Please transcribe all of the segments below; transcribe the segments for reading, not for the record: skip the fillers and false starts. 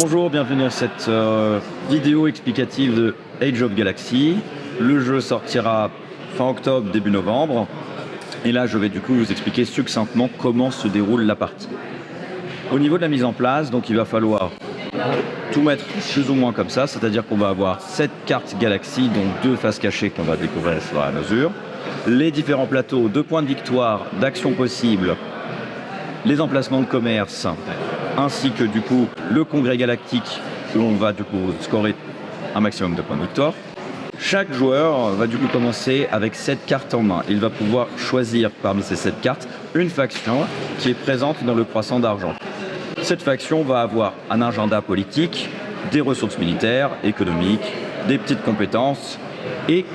Bonjour, bienvenue à cette vidéo explicative de Age of Galaxy. Le jeu sortira fin octobre, début novembre. Et là, je vais du coup vous expliquer succinctement comment se déroule la partie. Au niveau de la mise en place, donc il va falloir tout mettre plus ou moins comme ça, c'est-à-dire qu'on va avoir 7 cartes Galaxy, donc 2 faces cachées qu'on va découvrir au fur et à mesure. Les différents plateaux, 2 points de victoire, d'actions possibles, les emplacements de commerce, ainsi que du coup le congrès galactique où on va du coup scorer un maximum de points de victoire. Chaque joueur va du coup commencer avec 7 cartes en main. Il va pouvoir choisir parmi ces 7 cartes une faction qui est présente dans le croissant d'argent. Cette faction va avoir un agenda politique, des ressources militaires, économiques, des petites compétences et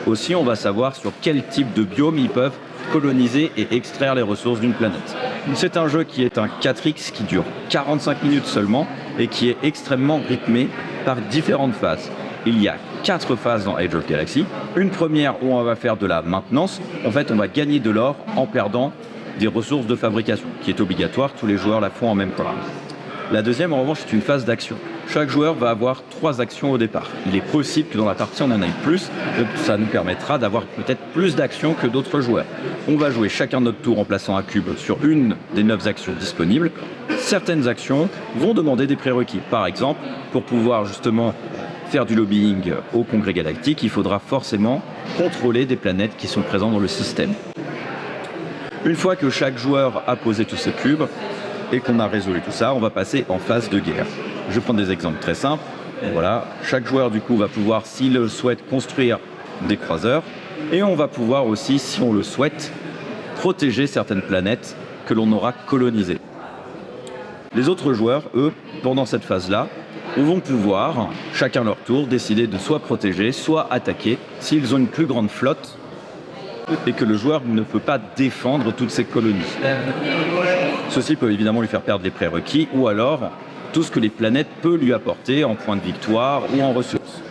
aussi on va savoir sur quel type de biome ils peuvent coloniser et extraire les ressources d'une planète. C'est un jeu qui est un 4X qui dure 45 minutes seulement et qui est extrêmement rythmé par différentes phases. Il y a 4 phases dans Age of Galaxy. Une première où on va faire de la maintenance. En fait, on va gagner de l'or en perdant des ressources de fabrication, qui est obligatoire, tous les joueurs la font en même temps. La deuxième, en revanche, c'est une phase d'action. Chaque joueur va avoir 3 actions au départ. Il est possible que dans la partie, on en ait plus. Ça nous permettra d'avoir peut-être plus d'actions que d'autres joueurs. On va jouer chacun notre tour en plaçant un cube sur une des 9 actions disponibles. Certaines actions vont demander des prérequis. Par exemple, pour pouvoir justement faire du lobbying au Congrès Galactique, il faudra forcément contrôler des planètes qui sont présentes dans le système. Une fois que chaque joueur a posé tous ses cubes et qu'on a résolu tout ça, on va passer en phase de guerre. Je vais prendre des exemples très simples. Voilà, chaque joueur du coup va pouvoir, s'il le souhaite, construire des croiseurs et on va pouvoir aussi, si on le souhaite, protéger certaines planètes que l'on aura colonisées. Les autres joueurs, eux, pendant cette phase-là, vont pouvoir, chacun leur tour, décider de soit protéger, soit attaquer s'ils ont une plus grande flotte et que le joueur ne peut pas défendre toutes ces colonies. Ceci peut évidemment lui faire perdre les prérequis ou alors tout ce que les planètes peuvent lui apporter en points de victoire ou en ressources.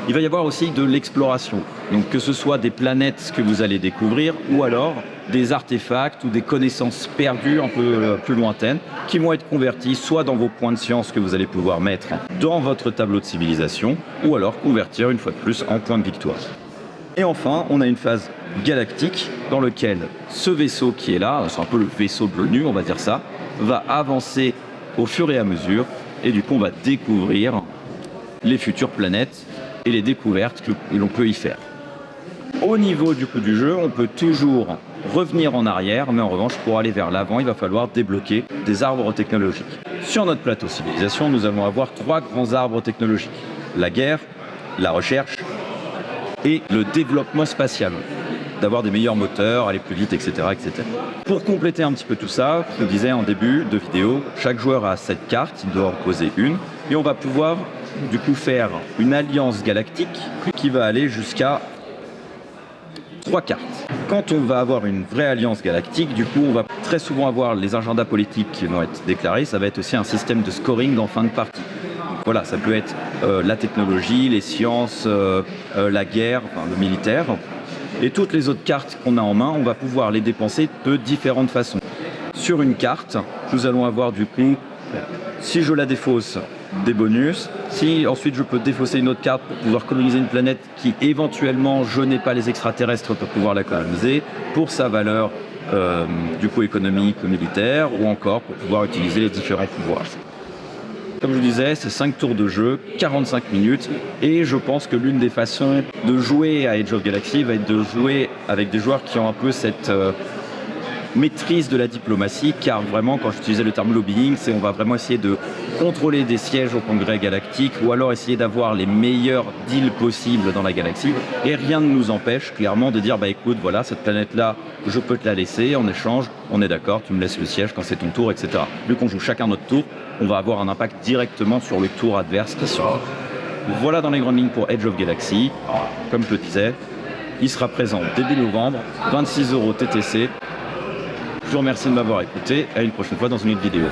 Il va y avoir aussi de l'exploration, donc que ce soit des planètes que vous allez découvrir ou alors des artefacts ou des connaissances perdues un peu plus lointaines qui vont être converties soit dans vos points de science que vous allez pouvoir mettre dans votre tableau de civilisation ou alors convertir une fois de plus en points de victoire. Et enfin, on a une phase galactique dans laquelle ce vaisseau qui est là, c'est un peu le vaisseau de l'ONU, on va dire ça, va avancer au fur et à mesure et du coup on va découvrir les futures planètes et les découvertes que l'on peut y faire. Au niveau du coup du jeu, on peut toujours revenir en arrière, mais en revanche pour aller vers l'avant, il va falloir débloquer des arbres technologiques. Sur notre plateau civilisation, nous allons avoir 3 grands arbres technologiques. La guerre, la recherche et le développement spatial, d'avoir des meilleurs moteurs, aller plus vite, etc., etc. Pour compléter un petit peu tout ça, je vous disais en début de vidéo, chaque joueur a 7 cartes, il doit en poser une, et on va pouvoir du coup faire une alliance galactique qui va aller jusqu'à 3 cartes. Quand on va avoir une vraie alliance galactique, du coup on va très souvent avoir les agendas politiques qui vont être déclarés, ça va être aussi un système de scoring en fin de partie. Voilà, ça peut être la technologie, les sciences, la guerre, enfin, le militaire. Et toutes les autres cartes qu'on a en main, on va pouvoir les dépenser de différentes façons. Sur une carte, nous allons avoir du coup, si je la défausse, des bonus. Si ensuite je peux défausser une autre carte pour pouvoir coloniser une planète qui éventuellement je n'ai pas les extraterrestres pour pouvoir la coloniser, pour sa valeur du coup économique ou militaire, ou encore pour pouvoir utiliser les différents pouvoirs. Comme je vous disais, c'est 5 tours de jeu, 45 minutes, et je pense que l'une des façons de jouer à Age of Galaxy va être de jouer avec des joueurs qui ont un peu cette maîtrise de la diplomatie, car vraiment, quand j'utilisais le terme lobbying, on va vraiment essayer de contrôler des sièges au Congrès Galactique, ou alors essayer d'avoir les meilleurs deals possibles dans la galaxie, et rien ne nous empêche clairement de dire, bah écoute, voilà, cette planète-là, je peux te la laisser, en échange, on est d'accord, tu me laisses le siège quand c'est ton tour, etc. Vu qu'on joue chacun notre tour, on va avoir un impact directement sur le tour adverse qui sera. Voilà dans les grandes lignes pour Age of Galaxy. Comme je le disais, il sera présent début novembre, 26 € TTC. Je vous remercie de m'avoir écouté, à une prochaine fois dans une autre vidéo.